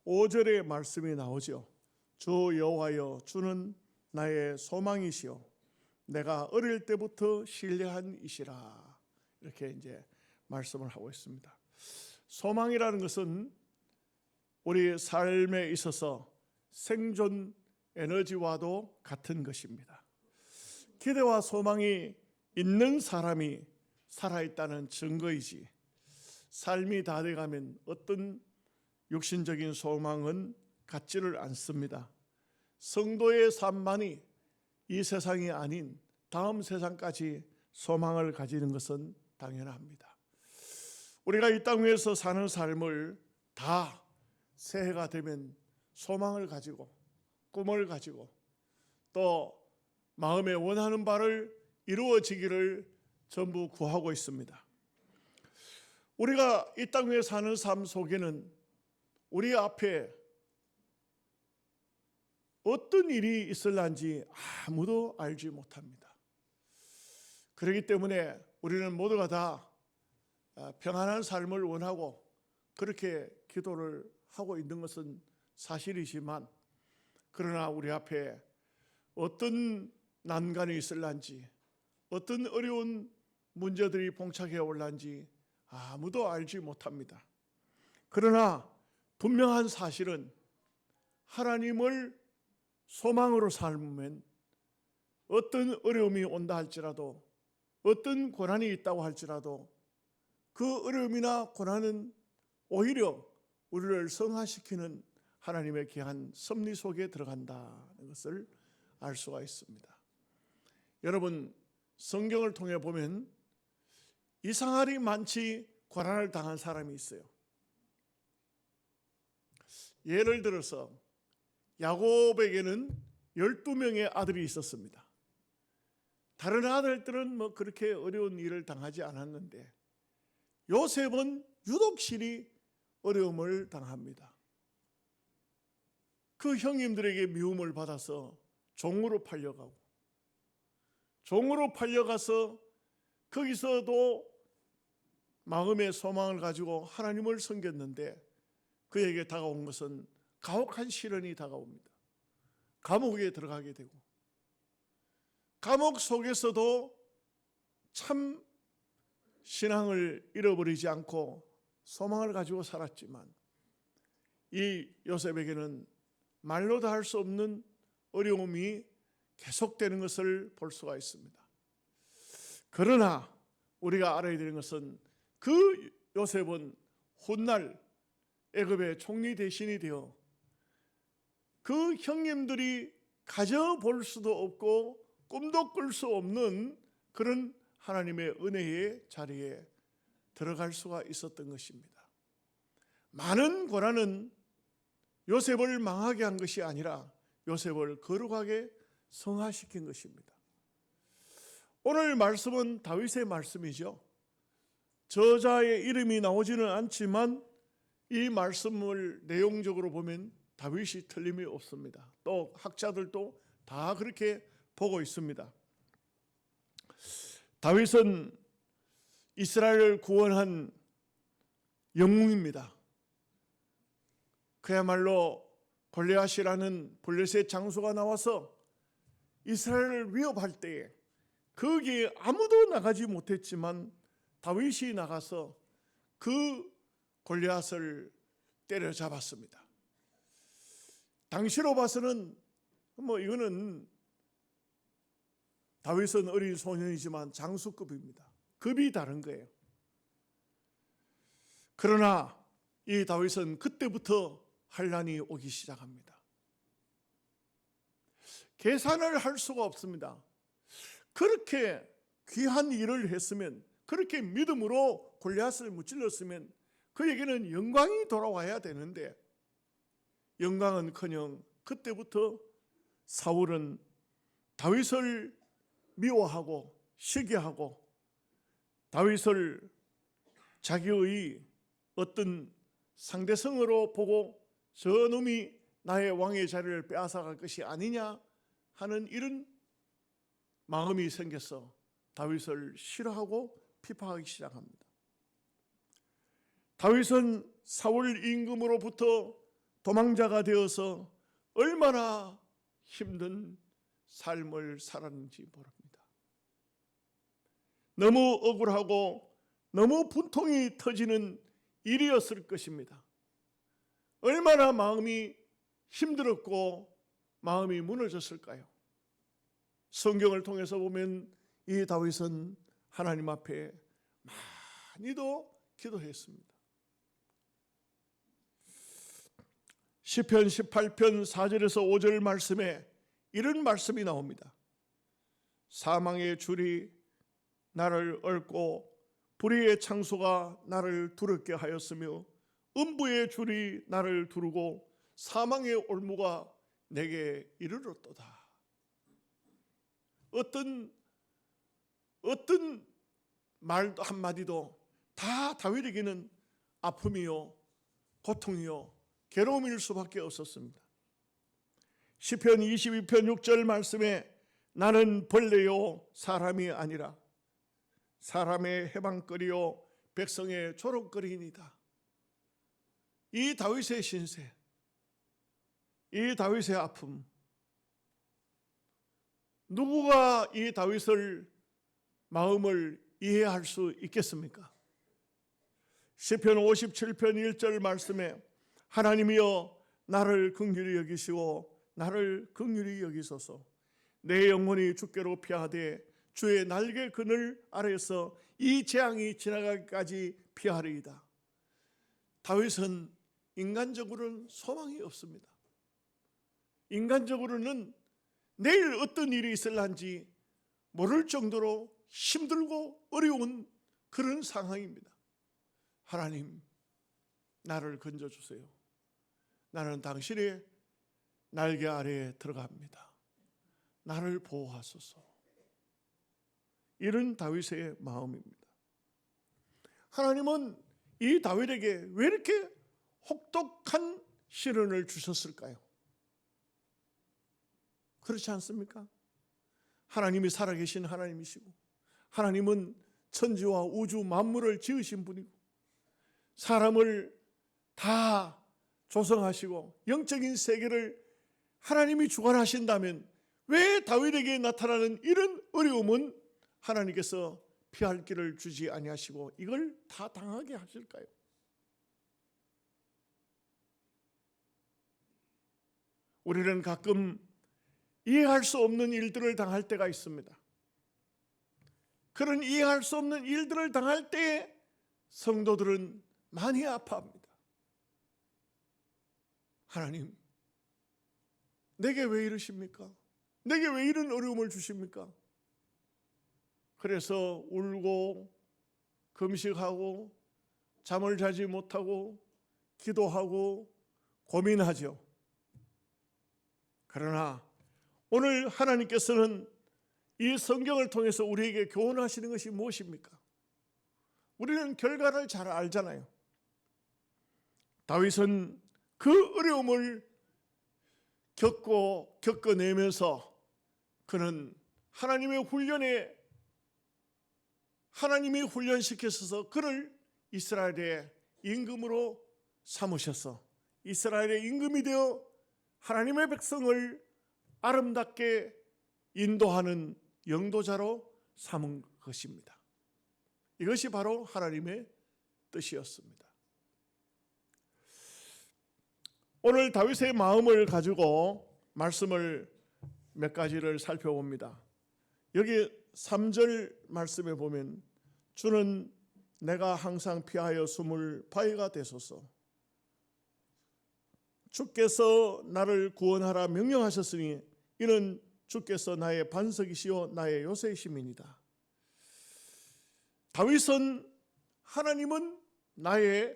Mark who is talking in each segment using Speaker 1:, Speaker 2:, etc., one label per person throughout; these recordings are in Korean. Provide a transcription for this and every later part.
Speaker 1: 5절의 말씀이 나오죠. 주 여호와여, 주는 나의 소망이시오, 내가 어릴 때부터 신뢰한 이시라. 이렇게 이제 말씀을 하고 있습니다. 소망이라는 것은 우리 삶에 있어서 생존 에너지와도 같은 것입니다. 기대와 소망이 있는 사람이 살아있다는 증거이지, 삶이 다 돼가면 어떤 육신적인 소망은 갖지를 않습니다. 성도의 삶만이 이 세상이 아닌 다음 세상까지 소망을 가지는 것은 당연합니다. 우리가 이 땅 위에서 사는 삶을 다 새해가 되면 소망을 가지고 꿈을 가지고 또 마음에 원하는 바를 이루어지기를 전부 구하고 있습니다. 우리가 이 땅 위에 사는 삶 속에는 우리 앞에 어떤 일이 있을런지 아무도 알지 못합니다. 그렇기 때문에 우리는 모두가 다 평안한 삶을 원하고 그렇게 기도를 하고 있는 것은 사실이지만, 그러나 우리 앞에 어떤 난관이 있을런지, 어떤 어려운 문제들이 봉착해 올란지 아무도 알지 못합니다. 그러나 분명한 사실은 하나님을 소망으로 삶으면 어떤 어려움이 온다 할지라도, 어떤 고난이 있다고 할지라도 그 어려움이나 고난은 오히려 우리를 성화시키는 하나님의 귀한 섭리 속에 들어간다는 것을 알 수가 있습니다. 여러분, 성경을 통해 보면 이상하리 많지 고난을 당한 사람이 있어요. 예를 들어서 야곱에게는 12명의 아들이 있었습니다. 다른 아들들은 그렇게 어려운 일을 당하지 않았는데 요셉은 유독실히 어려움을 당합니다. 그 형님들에게 미움을 받아서 종으로 팔려가고, 종으로 팔려가서 거기서도 마음의 소망을 가지고 하나님을 섬겼는데 그에게 다가온 것은 가혹한 시련이 다가옵니다. 감옥에 들어가게 되고, 감옥 속에서도 참 신앙을 잃어버리지 않고 소망을 가지고 살았지만 이 요셉에게는 말로 다 할 수 없는 어려움이 계속되는 것을 볼 수가 있습니다. 그러나 우리가 알아야 되는 것은 그 요셉은 훗날 애굽의 총리 대신이 되어 그 형님들이 가져볼 수도 없고 꿈도 꿀 수 없는 그런 하나님의 은혜의 자리에 들어갈 수가 있었던 것입니다. 많은 고난은 요셉을 망하게 한 것이 아니라 요셉을 거룩하게 성화시킨 것입니다. 오늘 말씀은 다윗의 말씀이죠. 저자의 이름이 나오지는 않지만 이 말씀을 내용적으로 보면 다윗이 틀림이 없습니다. 또 학자들도 다 그렇게 보고 있습니다. 다윗은 이스라엘을 구원한 영웅입니다. 그야말로 골리앗이라는 블레셋 장수가 나와서 이스라엘을 위협할 때에 거기에 아무도 나가지 못했지만 다윗이 나가서 그 골리앗을 때려잡았습니다. 당시로 봐서는 이거는 다윗은 어린 소년이지만 장수급입니다. 급이 다른 거예요. 그러나 이 다윗은 그때부터 환난이 오기 시작합니다. 계산을 할 수가 없습니다. 그렇게 귀한 일을 했으면, 그렇게 믿음으로 골리앗을 무찔렀으면 그에게는 영광이 돌아와야 되는데 영광은커녕 그때부터 사울은 다윗을 미워하고 시기하고 다윗을 자기의 어떤 상대성으로 보고 저 놈이 나의 왕의 자리를 빼앗아갈 것이 아니냐 하는 이런 마음이 생겨서 다윗을 싫어하고 비판하기 시작합니다. 다윗은 사울 임금으로부터 도망자가 되어서 얼마나 힘든 삶을 살았는지 모릅니다. 너무 억울하고 너무 분통이 터지는 일이었을 것입니다. 얼마나 마음이 힘들었고 마음이 무너졌을까요? 성경을 통해서 보면 이 다윗은 하나님 앞에 많이도 기도했습니다. 시편 18편 4절에서 5절 말씀에 이런 말씀이 나옵니다. 사망의 줄이 나를 얽고 불의의 창소가 나를 두렵게 하였으며 음부의 줄이 나를 두르고 사망의 올무가 내게 이르렀도다. 어떤 말도 한마디도 다 다윗에게는 아픔이요 고통이요 괴로움일 수밖에 없었습니다. 시편 22편 6절 말씀에 나는 벌레요 사람이 아니라 사람의 해방거리요 백성의 조롱거리이니다. 이 다윗의 신세, 이 다윗의 아픔, 누구가 이 다윗을 마음을 이해할 수 있겠습니까? 시편 57편 1절 말씀에 하나님이여 나를 긍휼히 여기시고 나를 긍휼히 여기소서. 내 영혼이 주께로 피하되 주의 날개 그늘 아래에서 이 재앙이 지나가기까지 피하리이다. 다윗은 인간적으로는 소망이 없습니다. 인간적으로는 내일 어떤 일이 있을런지 모를 정도로 힘들고 어려운 그런 상황입니다. 하나님, 나를 건져주세요. 나는 당신의 날개 아래에 들어갑니다. 나를 보호하소서. 이런 다윗의 마음입니다. 하나님은 이 다윗에게 왜 이렇게 혹독한 시련을 주셨을까요? 그렇지 않습니까? 하나님이 살아계신 하나님이시고 하나님은 천지와 우주 만물을 지으신 분이고 사람을 다 조성하시고 영적인 세계를 하나님이 주관하신다면 왜 다윗에게 나타나는 이런 어려움은 하나님께서 피할 길을 주지 아니하시고 이걸 다 당하게 하실까요? 우리는 가끔 이해할 수 없는 일들을 당할 때가 있습니다. 그런 이해할 수 없는 일들을 당할 때 성도들은 많이 아파합니다. 하나님, 내게 왜 이러십니까? 내게 왜 이런 어려움을 주십니까? 그래서 울고 금식하고 잠을 자지 못하고 기도하고 고민하죠. 그러나 오늘 하나님께서는 이 성경을 통해서 우리에게 교훈하시는 것이 무엇입니까? 우리는 결과를 잘 알잖아요. 다윗은 그 어려움을 겪어내면서 그는 하나님이 훈련시켜서 그를 이스라엘의 임금으로 삼으셔서 이스라엘의 임금이 되어 하나님의 백성을 아름답게 인도하는 영도자로 삼은 것입니다. 이것이 바로 하나님의 뜻이었습니다. 오늘 다윗의 마음을 가지고 말씀을 몇 가지를 살펴봅니다. 여기 3절 말씀에 보면 주는 내가 항상 피하여 숨을 바위가 되소서. 주께서 나를 구원하라 명령하셨으니 이는 주께서 나의 반석이시요 나의 요새이심이니이다. 다윗은 하나님은 나의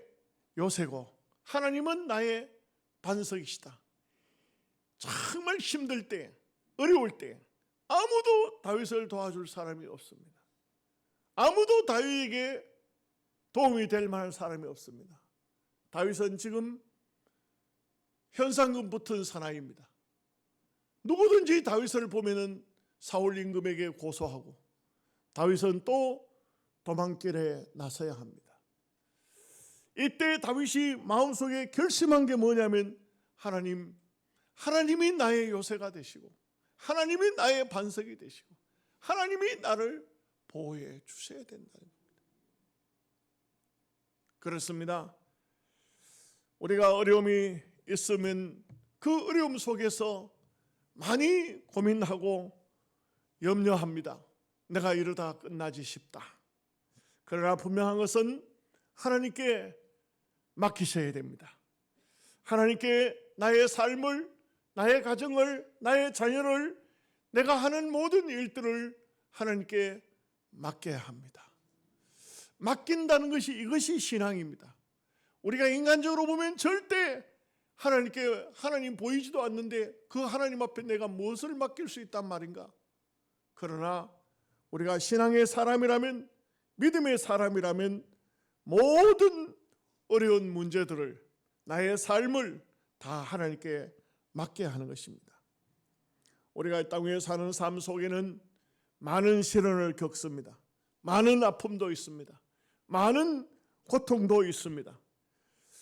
Speaker 1: 요새고 하나님은 나의 반석이시다. 정말 힘들 때, 어려울 때 아무도 다윗을 도와줄 사람이 없습니다. 아무도 다윗에게 도움이 될 만한 사람이 없습니다. 다윗은 지금 현상금 붙은 사나이입니다. 누구든지 다윗을 보면은 사울 임금에게 고소하고 다윗은 또 도망길에 나서야 합니다. 이때 다윗이 마음속에 결심한 게 뭐냐면 하나님이 나의 요새가 되시고 하나님이 나의 반석이 되시고 하나님이 나를 보호해 주셔야 된다는 겁니다. 그렇습니다. 우리가 어려움이 있으면 그 어려움 속에서 많이 고민하고 염려합니다. 내가 이러다 끝나지 싶다. 그러나 분명한 것은 하나님께 맡기셔야 됩니다. 하나님께 나의 삶을, 나의 가정을, 나의 자녀를, 내가 하는 모든 일들을 하나님께 맡겨야 합니다. 맡긴다는 것이 이것이 신앙입니다. 우리가 인간적으로 보면 절대 하나님 보이지도 않는데 그 하나님 앞에 내가 무엇을 맡길 수 있단 말인가? 그러나 우리가 신앙의 사람이라면, 믿음의 사람이라면 모든 어려운 문제들을, 나의 삶을 다 하나님께 맡겨야 하는 것입니다. 우리가 이 땅 위에 사는 삶 속에는 많은 시련을 겪습니다. 많은 아픔도 있습니다. 많은 고통도 있습니다.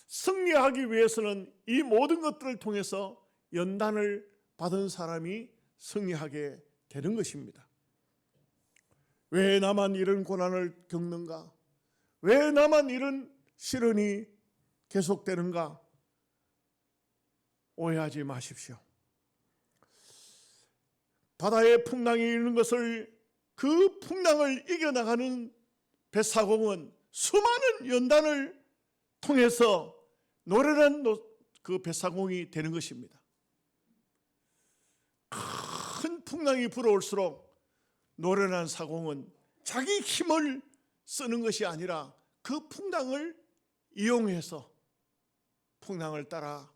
Speaker 1: 승리하기 위해서는 이 모든 것들을 통해서 연단을 받은 사람이 승리하게 되는 것입니다. 왜 나만 이런 고난을 겪는가? 왜 나만 이런 시련이 계속되는가? 오해하지 마십시오. 바다에 풍랑이 있는 것을, 그 풍랑을 이겨나가는 뱃사공은 수많은 연단을 통해서 노련한 그 뱃사공이 되는 것입니다. 큰 풍랑이 불어올수록 노련한 사공은 자기 힘을 쓰는 것이 아니라 그 풍랑을 이용해서 풍랑을 따라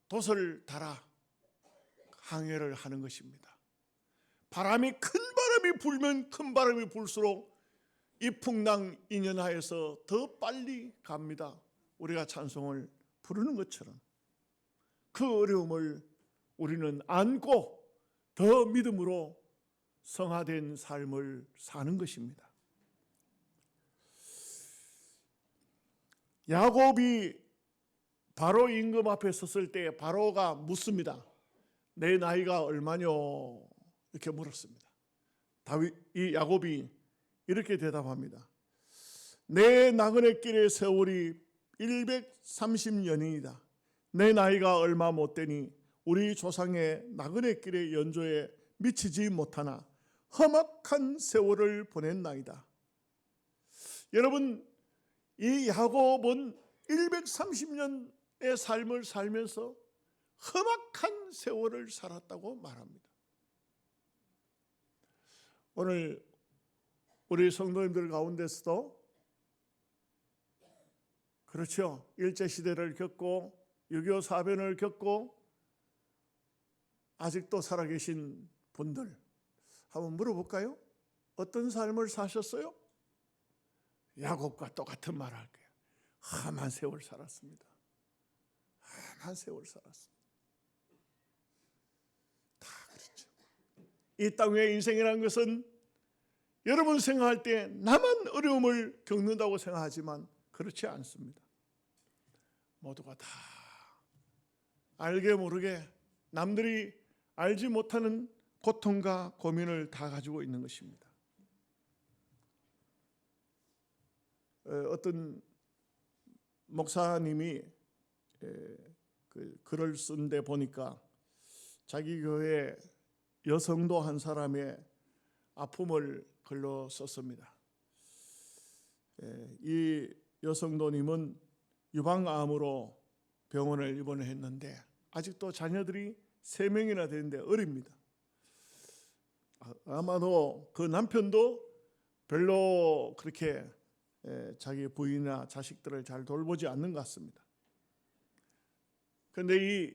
Speaker 1: 돛을 달아 항해를 하는 것입니다. 큰 바람이 불면 큰 바람이 불수록 이 풍랑 인연하에서 더 빨리 갑니다. 우리가 찬송을 부르는 것처럼 그 어려움을 우리는 안고 더 믿음으로 성화된 삶을 사는 것입니다. 야곱이 바로 임금 앞에 섰을 때 바로가 묻습니다. 내 나이가 얼마뇨? 이렇게 물었습니다. 이 야곱이 이렇게 대답합니다. 내 나그네 길의 세월이 130년이다. 내 나이가 얼마 못 되니 우리 조상의 나그네 길의 연조에 미치지 못하나 험악한 세월을 보냈나이다. 여러분, 이 야곱은 130년의 삶을 살면서 험악한 세월을 살았다고 말합니다. 오늘 우리 성도님들 가운데서도 그렇죠. 일제시대를 겪고 6.25 사변을 겪고 아직도 살아계신 분들 한번 물어볼까요? 어떤 삶을 사셨어요? 야곱과 똑같은 말을 할게요. 험한 세월 살았습니다. 험한 세월 살았습니다. 다 그렇죠. 이 땅 위의 인생이라는 것은 여러분 생각할 때 나만 어려움을 겪는다고 생각하지만 그렇지 않습니다. 모두가 다 알게 모르게 남들이 알지 못하는 고통과 고민을 다 가지고 있는 것입니다. 어떤 목사님이 그 글을 쓴 데 보니까 자기 교회 여성도 한 사람의 아픔을 글로 썼습니다. 이 여성도님은 유방암으로 병원을 입원했는데 아직도 자녀들이 3명이나 되는데 어립니다. 아마도 그 남편도 별로 그렇게 자기 부인이나 자식들을 잘 돌보지 않는 것 같습니다. 그런데 이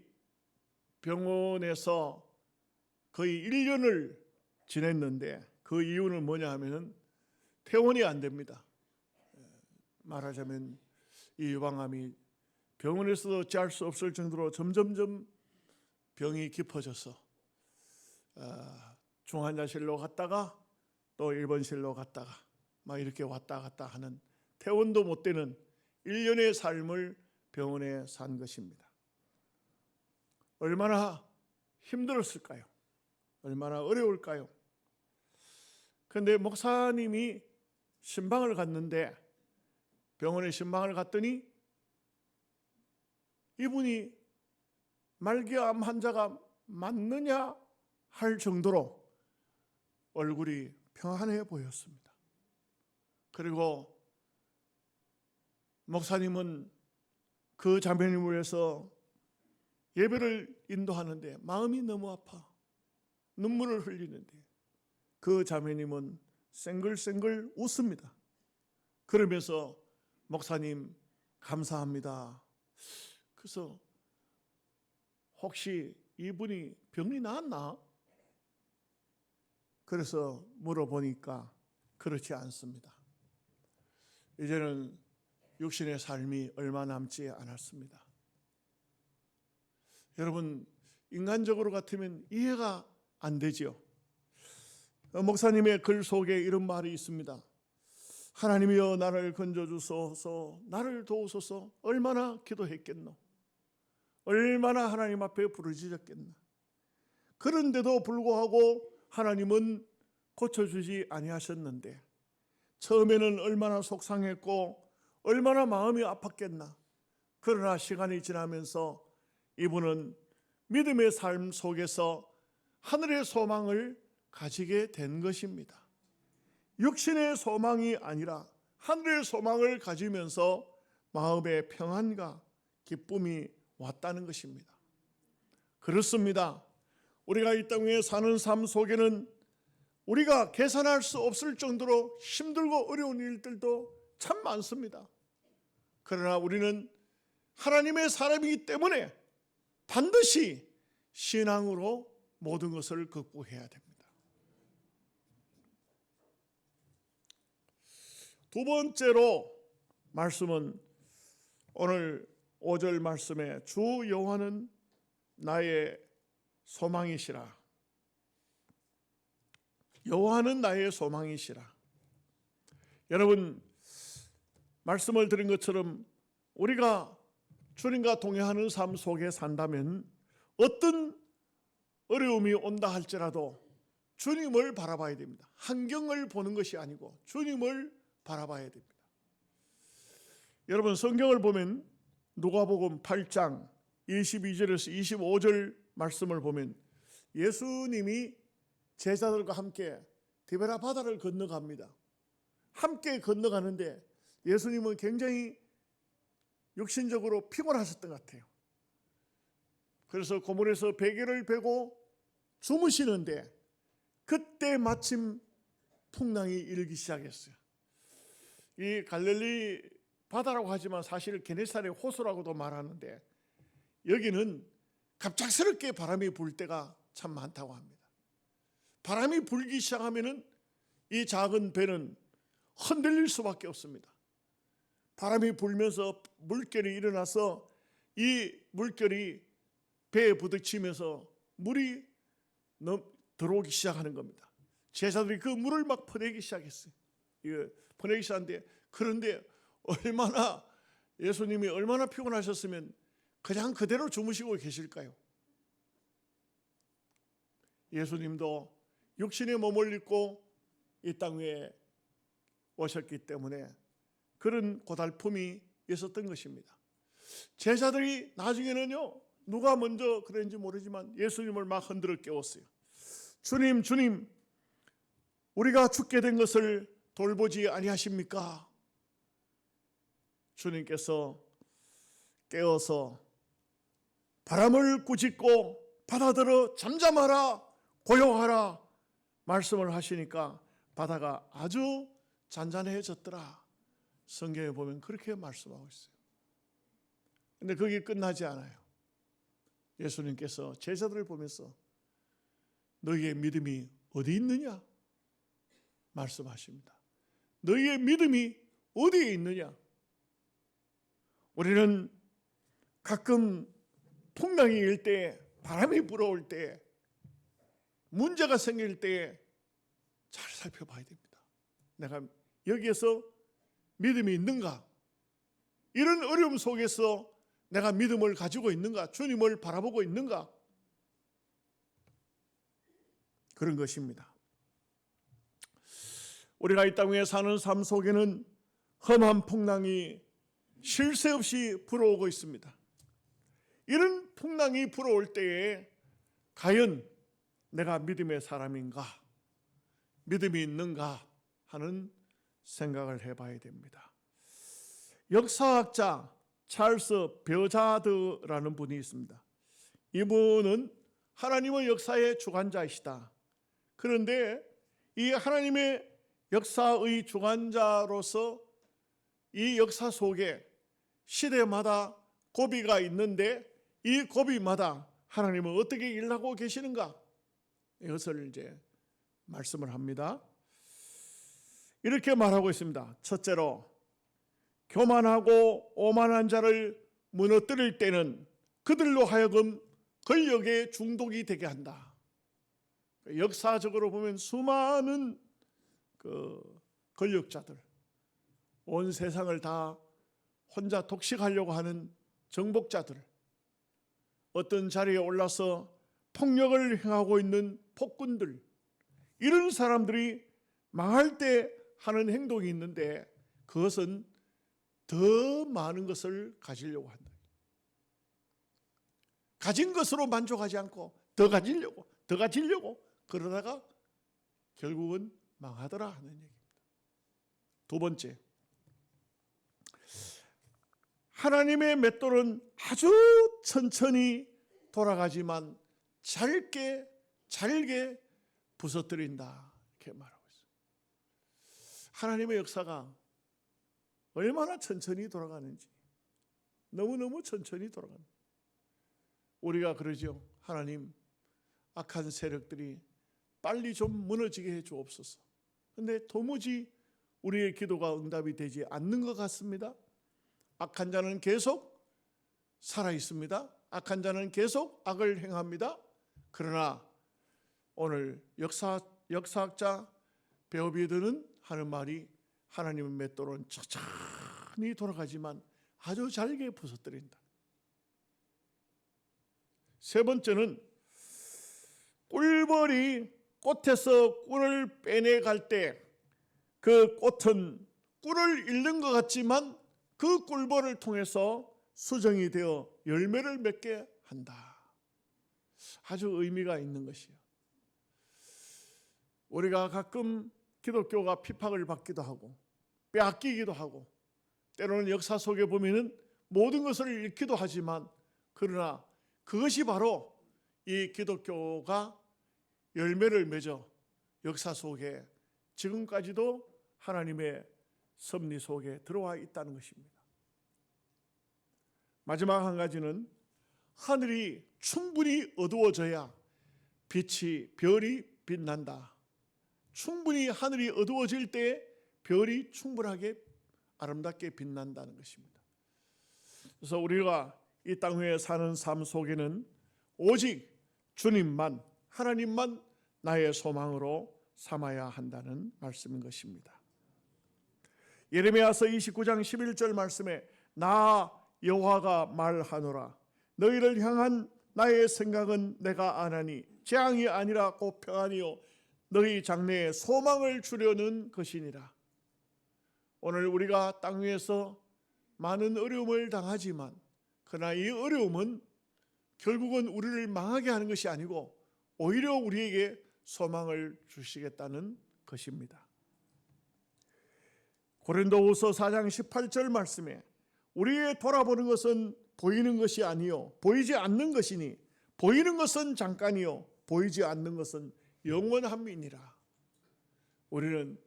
Speaker 1: 병원에서 거의 1년을 지냈는데 그 이유는 뭐냐 하면 퇴원이 안 됩니다. 말하자면 이 유방암이 병원에서도 어찌할 수 없을 정도로 점점점 병이 깊어져서 중환자실로 갔다가 또 입원실로 갔다가 막 이렇게 왔다 갔다 하는 퇴원도 못 되는 1년의 삶을 병원에 산 것입니다. 얼마나 힘들었을까요? 얼마나 어려울까요? 그런데 목사님이 신방을 갔는데, 병원에 신방을 갔더니 이분이 말기암 환자가 맞느냐 할 정도로 얼굴이 평안해 보였습니다. 그리고 목사님은 그 자매님을 위해서 예배를 인도하는데 마음이 너무 아파 눈물을 흘리는데, 그 자매님은 생글생글 웃습니다. 그러면서 목사님 감사합니다. 그래서 혹시 이분이 병이 나았나? 그래서 물어보니까 그렇지 않습니다. 이제는 육신의 삶이 얼마 남지 않았습니다. 여러분, 인간적으로 같으면 이해가 안 되죠. 목사님의 글 속에 이런 말이 있습니다. 하나님이여 나를 건져주소서, 나를 도우소서. 얼마나 기도했겠노? 얼마나 하나님 앞에 부르짖었겠나? 그런데도 불구하고 하나님은 고쳐주지 아니하셨는데, 처음에는 얼마나 속상했고 얼마나 마음이 아팠겠나. 그러나 시간이 지나면서 이분은 믿음의 삶 속에서 하늘의 소망을 가지게 된 것입니다. 육신의 소망이 아니라 하늘의 소망을 가지면서 마음의 평안과 기쁨이 왔다는 것입니다. 그렇습니다. 우리가 이 땅에 사는 삶 속에는 우리가 계산할 수 없을 정도로 힘들고 어려운 일들도 참 많습니다. 그러나 우리는 하나님의 사람이기 때문에 반드시 신앙으로 모든 것을 극복해야 됩니다. 두 번째로 말씀은 오늘 5절 말씀에 주 여호와는 나의 소망이시라. 여호와는 나의 소망이시라. 여러분, 말씀을 드린 것처럼 우리가 주님과 동행하는 삶 속에 산다면 어떤 어려움이 온다 할지라도 주님을 바라봐야 됩니다. 환경을 보는 것이 아니고 주님을 바라봐야 됩니다. 여러분, 성경을 보면 누가복음 8장 22절에서 25절 말씀을 보면 예수님이 제자들과 함께 디베라 바다를 건너갑니다. 함께 건너가는데 예수님은 굉장히 육신적으로 피곤하셨던 것 같아요. 그래서 고물에서 베개를 베고 주무시는데 그때 마침 풍랑이 일기 시작했어요. 이 갈릴리 바다라고 하지만 사실 게네사렛 호수라고도 말하는데 여기는 갑작스럽게 바람이 불 때가 참 많다고 합니다. 바람이 불기 시작하면은 이 작은 배는 흔들릴 수밖에 없습니다. 바람이 불면서 물결이 일어나서 이 물결이 배에 부딪히면서 물이 들어오기 시작하는 겁니다. 제자들이 그 물을 막 퍼내기 시작했어요. 퍼내기 시작하는데, 그런데 예수님이 얼마나 피곤하셨으면 그냥 그대로 주무시고 계실까요? 예수님도 육신의 몸을 입고 이 땅 위에 오셨기 때문에 그런 고달픔이 있었던 것입니다. 제자들이 나중에는요, 누가 먼저 그랬는지 모르지만 예수님을 막 흔들어 깨웠어요. 주님, 주님, 우리가 죽게 된 것을 돌보지 아니하십니까? 주님께서 깨어서 바람을 꾸짖고 바다들어 잠잠하라, 고요하라 말씀을 하시니까 바다가 아주 잔잔해졌더라. 성경에 보면 그렇게 말씀하고 있어요. 그런데 그게 끝나지 않아요. 예수님께서 제자들을 보면서 너희의 믿음이 어디 있느냐 말씀하십니다. 너희의 믿음이 어디에 있느냐? 우리는 가끔 풍랑이 일 때, 바람이 불어올 때, 문제가 생길 때 잘 살펴봐야 됩니다. 내가 여기에서 믿음이 있는가? 이런 어려움 속에서 내가 믿음을 가지고 있는가? 주님을 바라보고 있는가? 그런 것입니다. 우리가 이 땅 위에 사는 삶 속에는 험한 풍랑이 쉴 새 없이 불어오고 있습니다. 이런 풍랑이 불어올 때에 과연 내가 믿음의 사람인가? 믿음이 있는가? 하는 생각을 해봐야 됩니다. 역사학자 찰스 벼자드라는 분이 있습니다. 이분은 하나님의 역사의 주관자이시다. 그런데 이 하나님의 역사의 주관자로서 이 역사 속에 시대마다 고비가 있는데 이 고비마다 하나님은 어떻게 일하고 계시는가? 이것을 이제 말씀을 합니다. 이렇게 말하고 있습니다. 첫째로, 교만하고 오만한 자를 무너뜨릴 때는 그들로 하여금 권력에 중독이 되게 한다. 역사적으로 보면 수많은 권력자들, 온 세상을 다 혼자 독식하려고 하는 정복자들, 어떤 자리에 올라서 폭력을 행하고 있는 폭군들, 이런 사람들이 망할 때 하는 행동이 있는데 그것은 더 많은 것을 가지려고 한다. 가진 것으로 만족하지 않고 더 가지려고 그러다가 결국은 망하더라 하는 얘기입니다. 두 번째, 하나님의 맷돌은 아주 천천히 돌아가지만 잘게 부서뜨린다, 이렇게 말하고 있어요. 하나님의 역사가 얼마나 천천히 돌아가는지, 너무너무 천천히 돌아간다. 우리가 그러죠. 하나님, 악한 세력들이 빨리 좀 무너지게 해 주옵소서. 그런데 도무지 우리의 기도가 응답이 되지 않는 것 같습니다. 악한 자는 계속 살아 있습니다. 악한 자는 계속 악을 행합니다. 그러나 오늘 역사학자 베오비드는 하는 말이, 하나님의 맷돌은 천천히 돌아가지만 아주 잘게 부서뜨린다. 세 번째는, 꿀벌이 꽃에서 꿀을 빼내갈 때 그 꽃은 꿀을 잃는 것 같지만 그 꿀벌을 통해서 수정이 되어 열매를 맺게 한다. 아주 의미가 있는 것이요. 우리가 가끔 기독교가 핍박을 받기도 하고 빼앗기기도 하고 때로는 역사 속에 보면은 모든 것을 잃기도 하지만, 그러나 그것이 바로 이 기독교가 열매를 맺어 역사 속에 지금까지도 하나님의 섭리 속에 들어와 있다는 것입니다. 마지막 한 가지는, 하늘이 충분히 어두워져야 별이 빛난다. 충분히 하늘이 어두워질 때 별이 충분하게 아름답게 빛난다는 것입니다. 그래서 우리가 이 땅 위에 사는 삶 속에는 오직 주님만, 하나님만 나의 소망으로 삼아야 한다는 말씀인 것입니다. 예레미야서 29장 11절 말씀에, 나 여호와가 말하노라, 너희를 향한 나의 생각은 내가 아나니 재앙이 아니라 곧 평안이요 너희 장래에 소망을 주려는 것이니라. 오늘 우리가 땅 위에서 많은 어려움을 당하지만, 그러나 이 어려움은 결국은 우리를 망하게 하는 것이 아니고 오히려 우리에게 소망을 주시겠다는 것입니다. 고린도후서 4장 18절 말씀에, 우리의 돌아보는 것은 보이는 것이 아니요 보이지 않는 것이니 보이는 것은 잠깐이요 보이지 않는 것은 영원함이니라. 우리는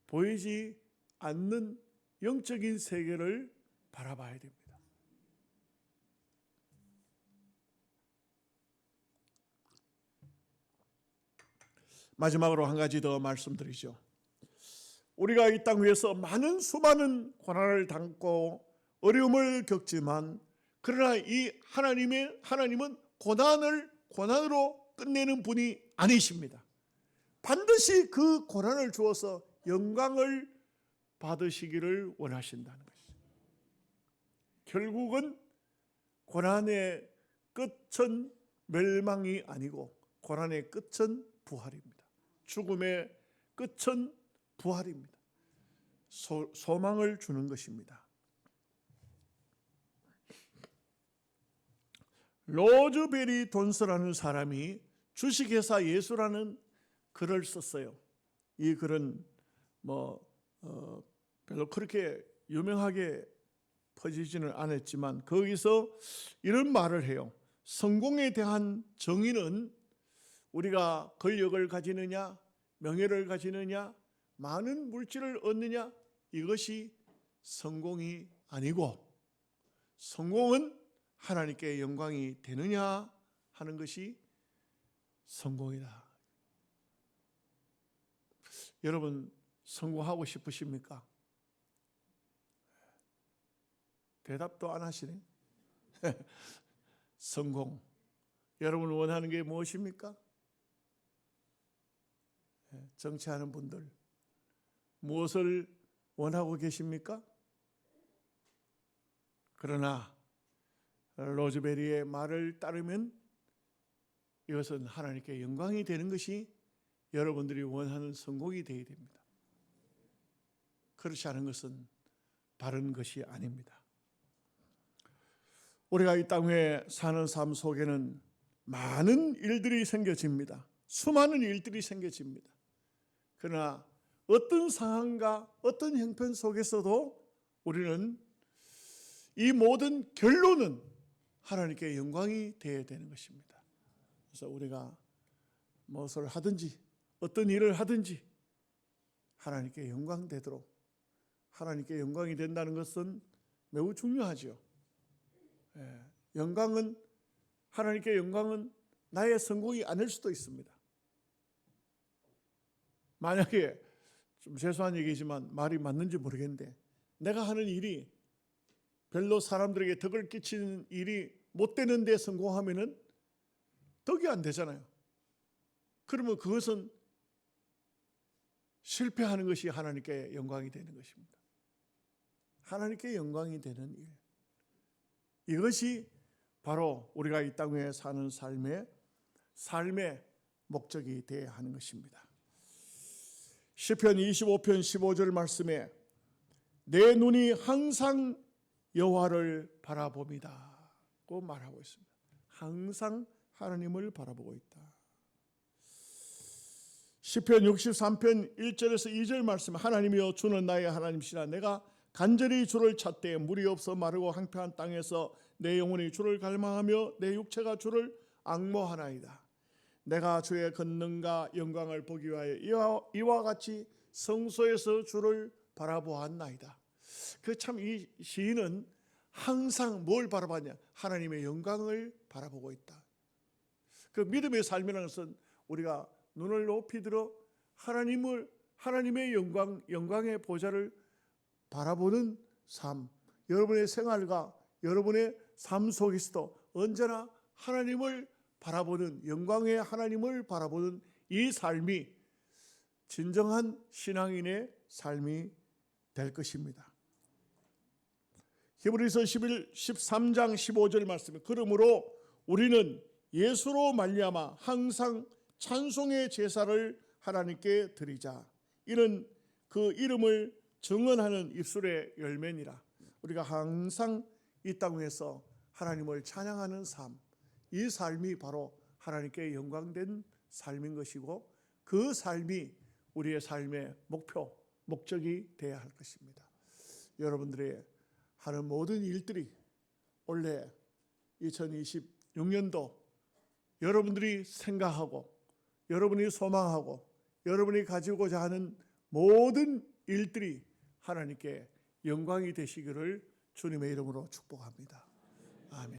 Speaker 1: 보이지 않는 영적인 세계를 바라봐야 됩니다. 마지막으로 한 가지 더 말씀드리죠. 우리가 이 땅 위에서 수많은 고난을 당고 어려움을 겪지만, 그러나 이 하나님은 고난으로 끝내는 분이 아니십니다. 반드시 그 고난을 주어서 영광을 받으시기를 원하신다는 것이죠. 결국은 고난의 끝은 멸망이 아니고 고난의 끝은 부활입니다. 죽음의 끝은 부활입니다. 소망을 주는 것입니다. 로즈베리 돈스라는 사람이 주식회사 예수라는 글을 썼어요. 이 글은 별로 그렇게 유명하게 퍼지지는 않았지만 거기서 이런 말을 해요. 성공에 대한 정의는 우리가 권력을 가지느냐, 명예를 가지느냐, 많은 물질을 얻느냐, 이것이 성공이 아니고 성공은 하나님께 영광이 되느냐 하는 것이 성공이다. 여러분 성공하고 싶으십니까? 대답도 안 하시네. 성공. 여러분 원하는 게 무엇입니까? 정치하는 분들 무엇을 원하고 계십니까? 그러나 로즈베리의 말을 따르면 이것은 하나님께 영광이 되는 것이 여러분들이 원하는 성공이 되어야 됩니다. 그렇지 않은 것은 바른 것이 아닙니다. 우리가 이 땅에 사는 삶 속에는 많은 일들이 생겨집니다. 수많은 일들이 생겨집니다. 그러나 어떤 상황과 어떤 형편 속에서도 우리는 이 모든 결론은 하나님께 영광이 되어야 되는 것입니다. 그래서 우리가 무엇을 하든지 어떤 일을 하든지 하나님께 영광되도록, 하나님께 영광이 된다는 것은 매우 중요하죠. 영광은, 하나님께 영광은 나의 성공이 아닐 수도 있습니다. 만약에 좀 죄송한 얘기지만 말이 맞는지 모르겠는데 내가 하는 일이 별로 사람들에게 덕을 끼치는 일이 못 되는데 성공하면은 덕이 안 되잖아요. 그러면 그것은 실패하는 것이 하나님께 영광이 되는 것입니다. 하나님께 영광이 되는 일, 이것이 바로 우리가 이 땅에 사는 삶의 목적이 되어야 하는 것입니다. 시편 25편 15절 말씀에 내 눈이 항상 여호와를 바라봅니다고 말하고 있습니다. 항상 하나님을 바라보고 있다. 시편 63편 1절에서 2절 말씀, 하나님이여 주는 나의 하나님이시라. 내가 간절히 주를 찾되 물이 없어 마르고 황폐한 땅에서 내 영혼이 주를 갈망하며 내 육체가 주를 앙모하나이다. 내가 주의 권능과 영광을 보기 위하여 이와 같이 성소에서 주를 바라보았나이다. 참 이 시인은 항상 뭘 바라봤냐? 하나님의 영광을 바라보고 있다. 그 믿음의 삶이라는 것은 우리가 눈을 높이 들어 하나님의 영광의 보좌를 바라보는 삶, 여러분의 생활과 여러분의 삶 속에서도 언제나 하나님을 바라보는, 영광의 하나님을 바라보는 이 삶이 진정한 신앙인의 삶이 될 것입니다. 히브리서 13장 15절 말씀에 그러므로 우리는 예수로 말미암아 항상 찬송의 제사를 하나님께 드리자. 이는 그 이름을 증언하는 입술의 열매니라. 우리가 항상 이 땅 위에서 하나님을 찬양하는 삶, 이 삶이 바로 하나님께 영광된 삶인 것이고 그 삶이 우리의 삶의 목적이 되어야 할 것입니다. 여러분들의 하는 모든 일들이 올해 2026년도 여러분들이 생각하고 여러분이 소망하고 여러분이 가지고자 하는 모든 일들이 하나님께 영광이 되시기를 주님의 이름으로 축복합니다. 아멘.